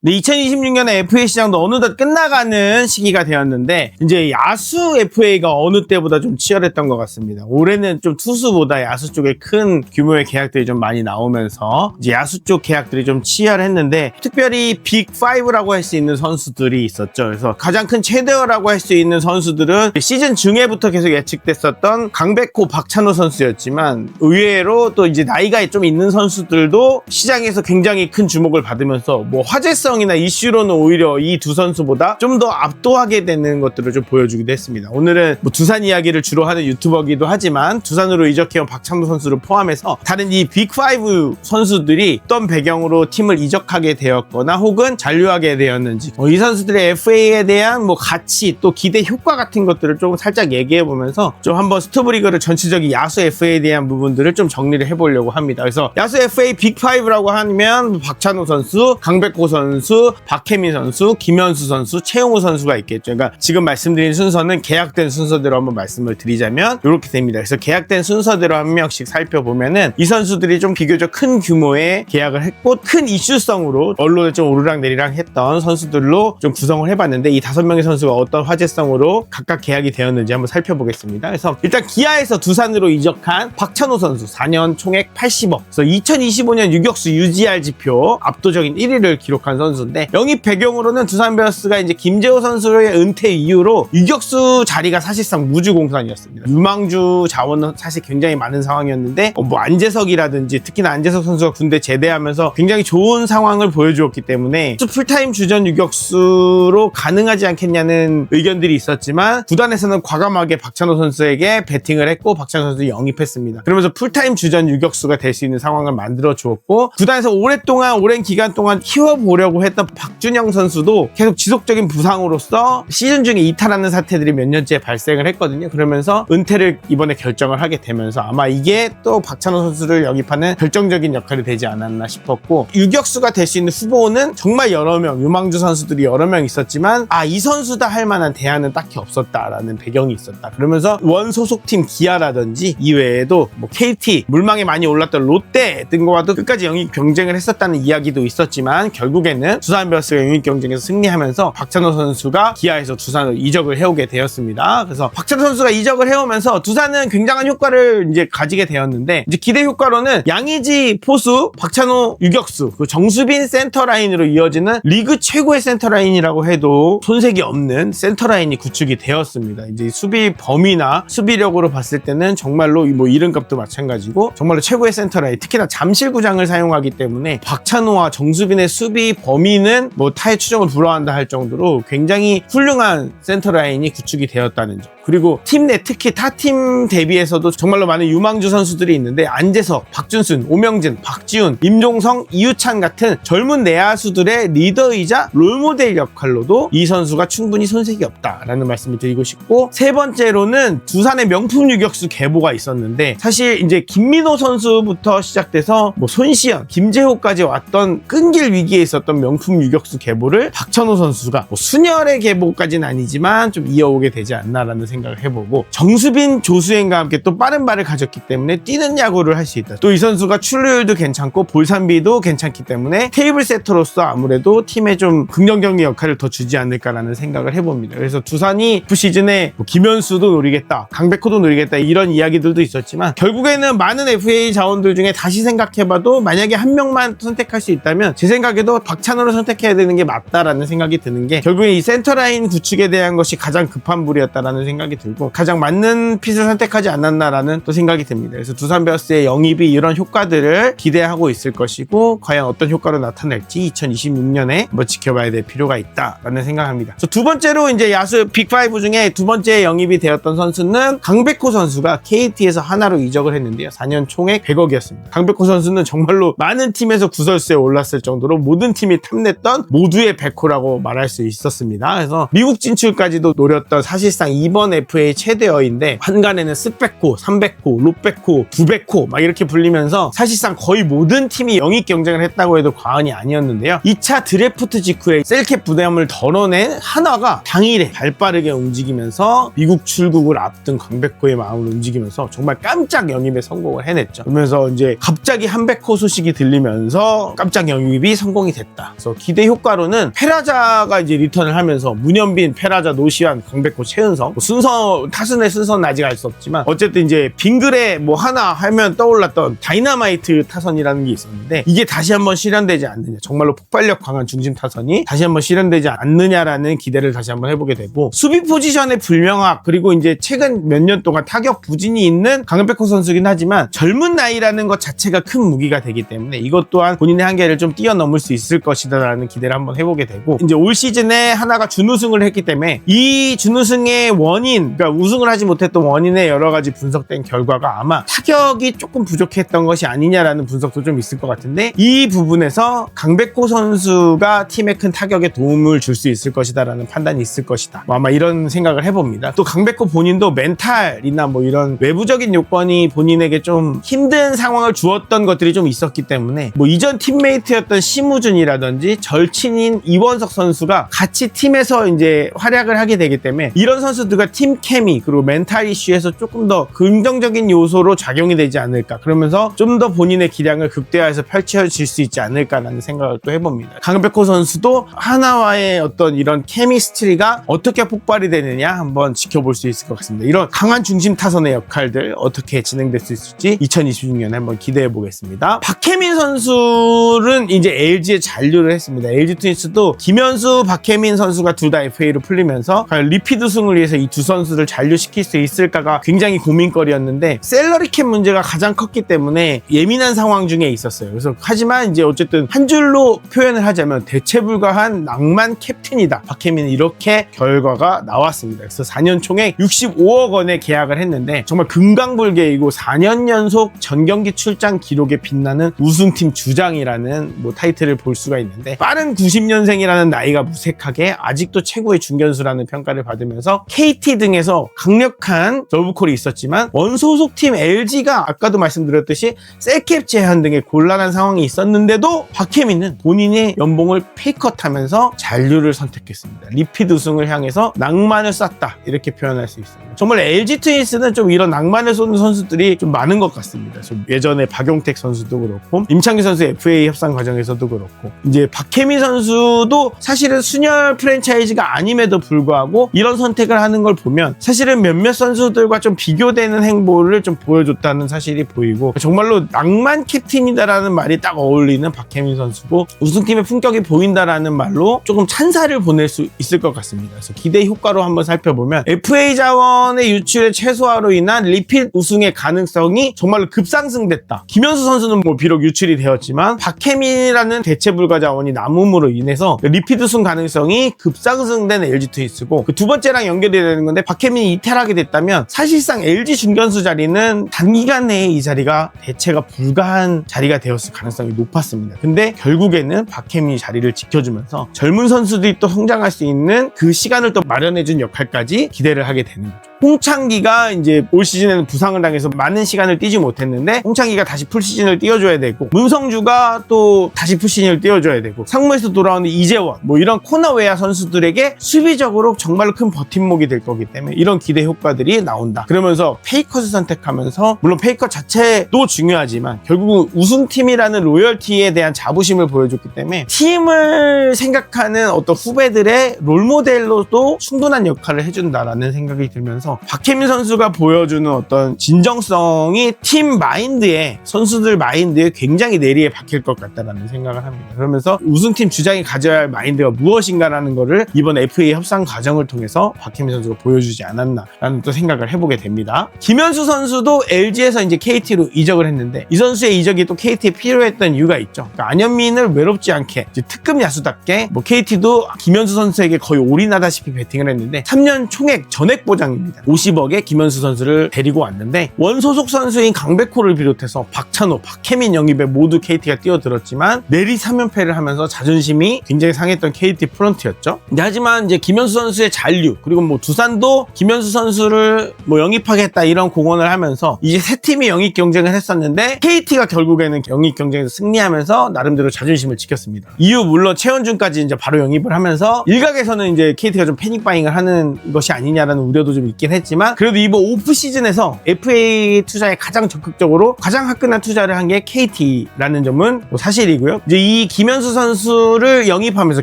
네, 2026년에 FA 시장도 어느덧 끝나가는 시기가 되었는데 이제 야수 FA가 어느 때보다 좀 치열했던 것 같습니다. 올해는 좀 투수보다 야수 쪽에 큰 규모의 계약들이 좀 많이 나오면서 이제 야수 쪽 계약들이 좀 치열했는데 특별히 빅5라고 할 수 있는 선수들이 있었죠. 그래서 가장 큰 최대어라고 할 수 있는 선수들은 시즌 중에부터 계속 예측됐었던 강백호, 박찬호 선수였지만 의외로 또 이제 나이가 좀 있는 선수들도 시장에서 굉장히 큰 주목을 받으면서 뭐 화제성이나 이슈로는 오히려 이 두 선수보다 좀 더 압도하게 되는 것들을 좀 보여주기도 했습니다. 오늘은 뭐 두산 이야기를 주로 하는 유튜버기도 하지만 두산으로 이적해온 박찬호 선수를 포함해서 다른 이 빅5 선수들이 어떤 배경으로 팀을 이적하게 되었거나 혹은 잔류하게 되었는지 이 선수들의 FA에 대한 뭐 가치 또 기대 효과 같은 것들을 좀 살짝 얘기해 보면서 좀 한번 스토브리그를 전체적인 야수 FA에 대한 부분들을 좀 정리를 해보려고 합니다. 그래서 야수 FA 빅5라고 하면 박찬호 선수, 강백호 선수, 박혜민 선수, 김현수 선수, 최용호 선수가 있겠죠. 그러니까 지금 말씀드린 순서는 계약된 순서대로 한번 말씀을 드리자면 이렇게 됩니다. 그래서 계약된 순서대로 한 명씩 살펴보면은 이 선수들이 좀 비교적 큰 규모의 계약을 했고 큰 이슈성으로 언론에 좀 오르락내리락 했던 선수들로 좀 구성을 해봤는데 이 5명의 선수가 어떤 화제성으로 각각 계약이 되었는지 한번 살펴보겠습니다. 그래서 일단 기아에서 두산으로 이적한 박찬호 선수 4년 총액 80억. 그래서 2025년 유격수 UGR 지표 압도적인 1위를 기록한 선수인데 영입 배경으로는 두산 베어스가 이제 김재호 선수의 은퇴 이후로 유격수 자리가 사실상 무주공산이었습니다. 유망주 자원은 사실 굉장히 많은 상황이었는데 뭐 안재석이라든지 특히나 안재석 선수가 군대 제대하면서 굉장히 좋은 상황을 보여주었기 때문에 풀타임 주전 유격수로 가능하지 않겠냐는 의견들이 있었지만 구단에서는 과감하게 박찬호 선수에게 배팅을 했고 박찬호 선수 영입했습니다. 그러면서 풀타임 주전 유격수가 될 수 있는 상황을 만들어 주었고 구단에서 오랜 기간 동안 키워보려고 했던 박준영 선수도 계속 지속적인 부상으로서 시즌 중에 이탈하는 사태들이 몇 년째 발생을 했거든요. 그러면서 은퇴를 이번에 결정을 하게 되면서 아마 이게 또 박찬호 선수를 영입하는 결정적인 역할이 되지 않았나 싶었고 유격수가 될 수 있는 후보는 정말 여러 명 유망주 선수들이 여러 명 있었지만 이 선수다 할 만한 대안은 딱히 없었다라는 배경이 있었다. 그러면서 원 소속팀 기아라든지 이외에도 뭐 KT 물망에 많이 올랐던 롯데 등과도 끝까지 영입 경쟁을 했었다는 이야기도 있었지만 결국에는 두산 베어스가 영입 경쟁에서 승리하면서 박찬호 선수가 기아에서 두산으로 이적을 해오게 되었습니다. 그래서 박찬호 선수가 이적을 해오면서 두산은 굉장한 효과를 이제 가지게 되었는데 이제 기대 효과로는 양의지 포수, 박찬호 유격수, 그 정수빈 센터라인으로 이어지는 리그 최고의 센터라인이라고 해도 손색이 없는 센터라인이 구축이 되었습니다. 이제 수비 범위나 수비력으로 봤을 때는 정말로 뭐 이름값도 마찬가지고 정말로 최고의 센터라인, 특히나 잠실구장을 사용하기 때문에 박찬호와 정수빈의 수비 범위는 뭐 타의 추정을 불허한다 할 정도로 굉장히 훌륭한 센터라인이 구축이 되었다는 점. 그리고 팀 내 특히 타 팀 대비해서도 정말로 많은 유망주 선수들이 있는데 안재석, 박준순, 오명진, 박지훈, 임종성, 이유찬 같은 젊은 내야수들의 리더이자 롤모델 역할로도 이 선수가 충분히 손색이 없다라는 말씀을 드리고 싶고 세 번째로는 두산의 명품 유격수 계보가 있었는데 사실 이제 김민호 선수부터 시작돼서 뭐 손시현, 김재호까지 왔던 끈길 위기에 있었던 명품 유격수 계보를 박찬호 선수가 뭐 순혈의 계보까지는 아니지만 좀 이어오게 되지 않나라는 생각을 해보고 정수빈, 조수행과 함께 또 빠른 발을 가졌기 때문에 뛰는 야구를 할 수 있다. 또 이 선수가 출루율도 괜찮고 볼산비도 괜찮기 때문에 테이블 세터로서 아무래도 팀에 좀 긍정적인 역할을 더 주지 않을까라는 생각을 해봅니다. 그래서 두산이 그 시즌에 뭐 김현수도 노리겠다, 강백호도 노리겠다 이런 이야기들도 있었지만 결국에는 많은 FA 자원들 중에 다시 생각해봐도 만약에 한 명만 선택할 수 있다면 제 생각에도 박찬호를 선택해야 되는 게 맞다라는 생각이 드는 게 결국에 이 센터라인 구축에 대한 것이 가장 급한 불이었다라는 생각이 들고 가장 맞는 핏을 선택하지 않았나라는 또 생각이 듭니다. 그래서 두산 베어스의 영입이 이런 효과들을 기대하고 있을 것이고 과연 어떤 효과로 나타낼지 2026년에 한번 지켜봐야 될 필요가 있다라는 생각합니다. 두 번째로 이제 야수 빅5 중에 두 번째 영입이 되었던 선수는 강백호 선수가 KT에서 하나로 이적을 했는데요. 4년 총액 100억이었습니다. 강백호 선수는 정말로 많은 팀에서 구설수에 올랐을 정도로 모든 팀이 탐냈던 모두의 백호라고 말할 수 있었습니다. 그래서 미국 진출까지도 노렸던 사실상 이번 이번 FA 최대어인데 한간에는 스펙코, 300코, 롯백코, 200코 막 이렇게 불리면서 사실상 거의 모든 팀이 영입 경쟁을 했다고 해도 과언이 아니었는데요. 2차 드래프트 직후에 셀캡 부담을 덜어낸 한화가 당일에 발빠르게 움직이면서 미국 출국을 앞둔 강백호의 마음을 움직이면서 정말 깜짝 영입에 성공을 해냈죠. 그러면서 이제 갑자기 한백호 소식이 들리면서 깜짝 영입이 성공이 됐다. 그래서 기대 효과로는 페라자가 이제 리턴을 하면서 문현빈, 페라자, 노시환, 강백호, 최은성 순서 타순의 순서는 아직 알 수 없지만 어쨌든 이제 빙글에 뭐 하나 하면 떠올랐던 다이너마이트 타선이라는 게 있었는데 이게 다시 한번 실현되지 않느냐, 정말로 폭발력 강한 중심 타선이 다시 한번 실현되지 않느냐라는 기대를 다시 한번 해보게 되고, 수비 포지션의 불명확 그리고 이제 최근 몇 년 동안 타격 부진이 있는 강백호 선수긴 하지만 젊은 나이라는 것 자체가 큰 무기가 되기 때문에 이것 또한 본인의 한계를 좀 뛰어넘을 수 있을 것이다라는 기대를 한번 해보게 되고, 이제 올 시즌에 하나가 준우승을 했기 때문에 이 준우승의 원인, 그러니까 우승을 하지 못했던 원인의 여러 가지 분석된 결과가 아마 타격이 조금 부족했던 것이 아니냐라는 분석도 좀 있을 것 같은데, 이 부분에서 강백호 선수가 팀에 큰 타격에 도움을 줄 수 있을 것이다라는 판단이 있을 것이다. 뭐 아마 이런 생각을 해봅니다. 또 강백호 본인도 멘탈이나 뭐 이런 외부적인 요건이 본인에게 좀 힘든 상황을 주었던 것들이 좀 있었기 때문에 뭐 이전 팀메이트였던 심우준이라든지 절친인 이원석 선수가 같이 팀에서 이제 활약을 하게 되기 때문에 이런 선수들과 팀 케미 그리고 멘탈 이슈에서 조금 더 긍정적인 요소로 작용이 되지 않을까, 그러면서 좀 더 본인의 기량을 극대화해서 펼쳐질 수 있지 않을까라는 생각을 또 해봅니다. 강백호 선수도 하나와의 어떤 이런 케미스트리가 어떻게 폭발이 되느냐 한번 지켜볼 수 있을 것 같습니다. 이런 강한 중심 타선의 역할들 어떻게 진행될 수 있을지 2026년에 한번 기대해 보겠습니다. 박혜민 선수는 이제 LG에 잔류를 했습니다. LG 트윈스도 김현수, 박혜민 선수가 둘 다 FA로 풀리면서 과연 리피드 우승을 위해서 이 두 선수를 잔류시킬 수 있을까가 굉장히 고민거리였는데 셀러리캡 문제가 가장 컸기 때문에 예민한 상황 중에 있었어요. 그래서 하지만 이제 어쨌든 한 줄로 표현을 하자면 대체불가한 낭만 캡틴이다. 박혜민은 이렇게 결과가 나왔습니다. 그래서 4년 총액 65억 원에 계약을 했는데 정말 금강불개이고 4년 연속 전경기 출장 기록에 빛나는 우승팀 주장이라는 뭐 타이틀을 볼 수가 있는데, 빠른 90년생이라는 나이가 무색하게 아직도 최고의 중견수라는 평가를 받으면서 KT 등에서 강력한 러브콜이 있었지만 원소속팀 LG가 아까도 말씀드렸듯이 셀캡 제한 등의 곤란한 상황이 있었는데도 박혜민은 본인의 연봉을 페이컷하면서 잔류를 선택했습니다. 리피드 우승을 향해서 낭만을 쐈다, 이렇게 표현할 수 있습니다. 정말 LG 트윈스는 좀 이런 낭만을 쏘는 선수들이 좀 많은 것 같습니다. 예전에 박용택 선수도 그렇고 임창규 선수 FA 협상 과정에서도 그렇고, 이제 박혜민 선수도 사실은 순혈 프랜차이즈가 아님에도 불구하고 이런 선택을 하는 걸 보면 사실은 몇몇 선수들과 좀 비교되는 행보를 좀 보여줬다는 사실이 보이고, 정말로 낭만 캡틴이다라는 말이 딱 어울리는 박혜민 선수고 우승팀의 품격이 보인다라는 말로 조금 찬사를 보낼 수 있을 것 같습니다. 그래서 기대 효과로 한번 살펴보면 FA 자원의 유출의 최소화로 인한 리핏 우승의 가능성이 정말로 급상승됐다. 김현수 선수는 뭐 비록 유출이 되었지만 박혜민이라는 대체불가 자원이 남음으로 인해서 리핏 우승 가능성이 급상승된 LG 트윈스고, 그 두 번째랑 연결이 되는 건데, 박혜민이 이탈하게 됐다면 사실상 LG 중견수 자리는 단기간 내에 이 자리가 대체가 불가한 자리가 되었을 가능성이 높았습니다. 근데 결국에는 박혜민이 자리를 지켜주면서 젊은 선수들이 또 성장할 수 있는 그 시간을 또 마련해준 역할까지 기대를 하게 되는 거죠. 홍창기가 이제 올 시즌에는 부상을 당해서 많은 시간을 뛰지 못했는데 홍창기가 다시 풀시즌을 뛰어줘야 되고, 문성주가 또 다시 풀시즌을 뛰어줘야 되고, 상무에서 돌아오는 이재원 뭐 이런 코너웨어 선수들에게 수비적으로 정말로 큰 버팀목이 될 거기 때문에 이런 기대 효과들이 나온다. 그러면서 페이컷을 선택하면서, 물론 페이컷 자체도 중요하지만 결국 우승팀이라는 로열티에 대한 자부심을 보여줬기 때문에 팀을 생각하는 어떤 후배들의 롤모델로도 충분한 역할을 해준다라는 생각이 들면서 박혜민 선수가 보여주는 어떤 진정성이 팀 마인드에, 선수들 마인드에 굉장히 내리에 박힐 것 같다라는 생각을 합니다. 그러면서 우승팀 주장이 가져야 할 마인드가 무엇인가라는 거를 이번 FA 협상 과정을 통해서 박혜민 선수가 보여주지 않았나라는 또 생각을 해보게 됩니다. 김현수 선수도 LG에서 이제 KT로 이적을 했는데, 이 선수의 이적이 또 KT에 필요했던 이유가 있죠. 그러니까 안현민을 외롭지 않게 이제 특급 야수답게 뭐 KT도 김현수 선수에게 거의 올인하다시피 배팅을 했는데 3년 총액 전액 보장입니다. 50억에 김현수 선수를 데리고 왔는데 원소속 선수인 강백호를 비롯해서 박찬호, 박혜민 영입에 모두 KT가 뛰어들었지만 내리 3연패를 하면서 자존심이 굉장히 상했던 KT 프런트였죠. 하지만 이제 김현수 선수의 잔류 그리고 뭐 두산도 김현수 선수를 뭐 영입하겠다 이런 공언을 하면서 이제 세 팀이 영입 경쟁을 했었는데 KT가 결국에는 영입 경쟁에서 승리하면서 나름대로 자존심을 지켰습니다. 이후 물론 최원준까지 이제 바로 영입을 하면서 일각에서는 이제 KT가 좀 패닉 바잉을 하는 것이 아니냐라는 우려도 좀 있긴 했지만 그래도 이번 오프 시즌에서 FA 투자에 가장 적극적으로 가장 화끈한 투자를 한 게 KT라는 점은 뭐 사실이고요. 이제 이 김현수 선수를 영입하면서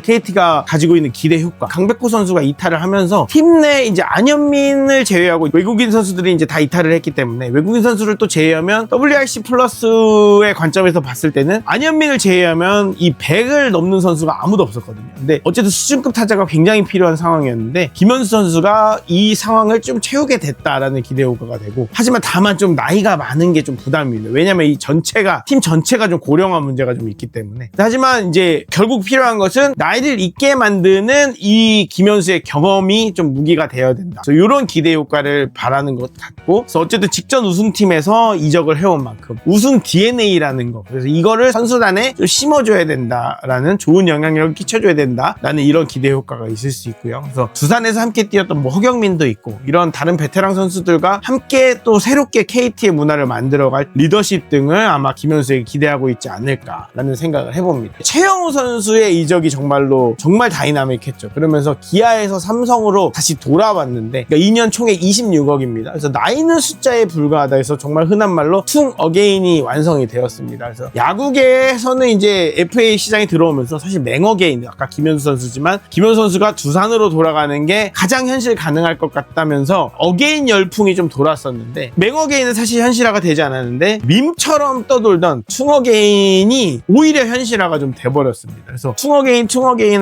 KT가 가지고 있는 기대 효과, 강백호 선수가 이탈을 하면서 팀 내 이제 안현민을 제외하고 외국인 선수들이 이제 다 이탈을 했기 때문에 외국인 선수를 또 제외하면 WRC 플러스의 관점에서 봤을 때는 안현민을 제외하면 이 100을 넘는 선수가 아무도 없었거든요. 근데 어쨌든 수준급 타자가 굉장히 필요한 상황이었는데 김현수 선수가 이 상황을 좀 채우게 됐다라는 기대 효과가 되고 하지만 다만 좀 나이가 많은 게 좀 부담입니다. 왜냐면 이 팀 전체가 좀 고령화 문제가 좀 있기 때문에. 하지만 이제 결국 필요한 것은 나이를 있게 만드는 이 김현수의 경험이 좀 무기가 되어야 된다. 그래서 이런 기대 효과를 바라는 것 같고 그래서 어쨌든 직전 우승팀에서 이적을 해온 만큼 우승 DNA라는 거 그래서 이거를 선수단에 좀 심어줘야 된다라는 좋은 영향력을 끼쳐줘야 된다라는 이런 기대 효과가 있을 수 있고요. 그래서 두산에서 함께 뛰었던 뭐 허경민도 있고 이런 다른 베테랑 선수들과 함께 또 새롭게 KT의 문화를 만들어갈 리더십 등을 아마 김현수에게 기대하고 있지 않을까라는 생각을 해봅니다. 최영우 선수의 이적이 정말 다이나믹했죠. 그러면서 기아에서 삼성으로 다시 돌아왔는데 그러니까 2년 총액 26억입니다. 그래서 나이는 숫자에 불과하다 해서 정말 흔한 말로 퉁 어게인이 완성이 되었습니다. 그래서 야구계에서는 이제 FA 시장이 들어오면서 사실 맹어게인 아까 김현수 선수지만 김현수 선수가 두산으로 돌아가는 게 가장 현실 가능할 것 같다면서 어게인 열풍이 좀 돌았었는데 맹어게인은 사실 현실화가 되지 않았는데 밈처럼 떠돌던 퉁어게인이 오히려 현실화가 좀 돼버렸습니다. 그래서 퉁어게인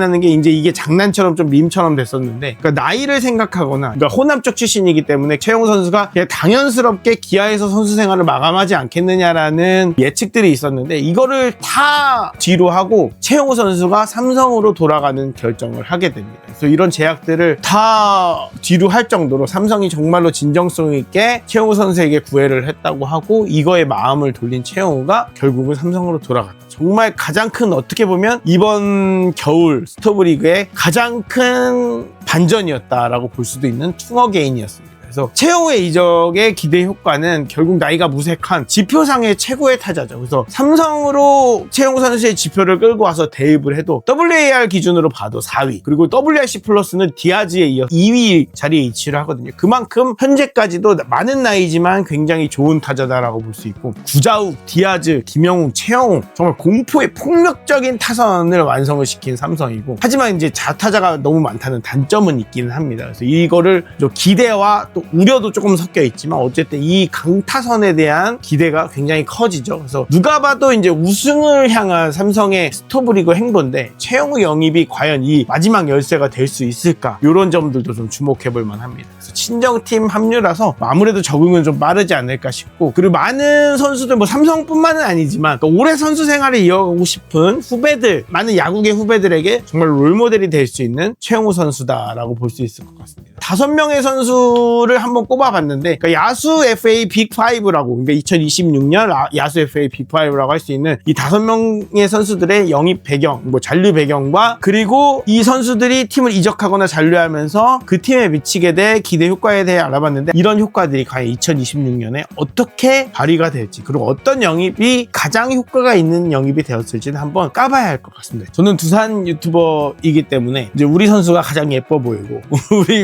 하는 게 이제 이게 장난처럼 좀 밈처럼 됐었는데 그러니까 나이를 생각하거나 그러니까 호남 쪽 출신이기 때문에 최영우 선수가 그냥 당연스럽게 기아에서 선수 생활을 마감하지 않겠느냐라는 예측들이 있었는데 이거를 다 뒤로 하고 최영우 선수가 삼성으로 돌아가는 결정을 하게 됩니다. 그래서 이런 제약들을 다 뒤로 할 정도로 삼성이 정말로 진정성 있게 최영우 선수에게 구애를 했다고 하고 이거에 마음을 돌린 최영우가 결국은 삼성으로 돌아갔다. 정말 가장 큰 어떻게 보면 이번 겨울 스토브리그의 가장 큰 반전이었다라고 볼 수도 있는 퉁어게인이었습니다. 그래서 최영우의 이적의 기대 효과는 결국 나이가 무색한 지표상의 최고의 타자죠. 그래서 삼성으로 최영우 선수의 지표를 끌고 와서 대입을 해도 WAR 기준으로 봐도 4위 그리고 WRC 플러스는 디아즈에 이어 2위 자리에 위치를 하거든요. 그만큼 현재까지도 많은 나이지만 굉장히 좋은 타자다라고 볼 수 있고 구자욱, 디아즈, 김영웅, 최영우 정말 공포의 폭력적인 타선을 완성을 시킨 삼성이고 하지만 이제 자타자가 너무 많다는 단점은 있기는 합니다. 그래서 이거를 기대와 또 우려도 조금 섞여 있지만 어쨌든 이 강타선에 대한 기대가 굉장히 커지죠. 그래서 누가 봐도 이제 우승을 향한 삼성의 스토브리그 행보인데 최영우 영입이 과연 이 마지막 열쇠가 될 수 있을까 이런 점들도 좀 주목해 볼 만합니다. 그래서 친정팀 합류라서 아무래도 적응은 좀 빠르지 않을까 싶고 그리고 많은 선수들 뭐 삼성뿐만은 아니지만 오래 선수 생활을 이어가고 싶은 후배들 많은 야구계 후배들에게 정말 롤모델이 될 수 있는 최영우 선수다라고 볼 수 있을 것 같습니다. 5명의 선수를 한번 꼽아봤는데 그러니까 야수 FA 빅5라고 그러니까 2026년 야수 FA 빅5라고 할 수 있는 이 5명의 선수들의 영입 배경, 뭐 잔류 배경과 그리고 이 선수들이 팀을 이적하거나 잔류하면서 그 팀에 미치게 될 기대 효과에 대해 알아봤는데 이런 효과들이 과연 2026년에 어떻게 발휘가 될지 그리고 어떤 영입이 가장 효과가 있는 영입이 되었을지는 한번 까봐야 할 것 같습니다. 저는 두산 유튜버이기 때문에 이제 우리 선수가 가장 예뻐 보이고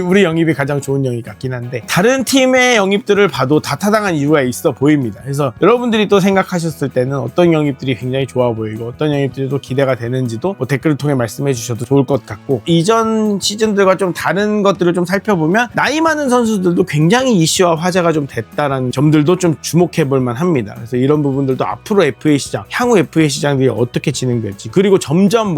우리 영입이 가장 좋은 영입 같긴 한데 다른 팀의 영입들을 봐도 다 타당한 이유가 있어 보입니다. 그래서 여러분들이 또 생각하셨을 때는 어떤 영입들이 굉장히 좋아 보이고 어떤 영입들이 또 기대가 되는지도 뭐 댓글을 통해 말씀해 주셔도 좋을 것 같고 이전 시즌들과 좀 다른 것들을 좀 살펴보면 나이 많은 선수들도 굉장히 이슈와 화제가 좀 됐다는 점들도 좀 주목해 볼 만합니다. 그래서 이런 부분들도 앞으로 FA 시장, 향후 FA 시장들이 어떻게 진행될지 그리고 점점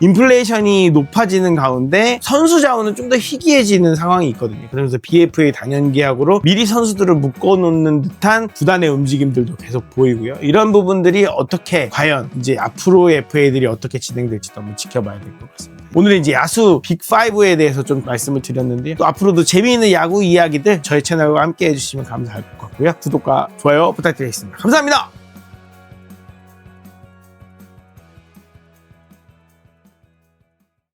인플레이션이 높아지는 가운데 선수 자원은 좀 더 희귀해지는 상황이 있거든요. 그러면서 BFA 단연 계약으로 미리 선수들을 묶어놓는 듯한 구단의 움직임들도 계속 보이고요. 이런 부분들이 어떻게 과연 이제 앞으로의 FA들이 어떻게 진행될지도 한번 지켜봐야 될 것 같습니다. 오늘은 이제 야수 빅5에 대해서 좀 말씀을 드렸는데요. 또 앞으로도 재미있는 야구 이야기들 저희 채널과 함께 해주시면 감사할 것 같고요. 구독과 좋아요 부탁드리겠습니다. 감사합니다.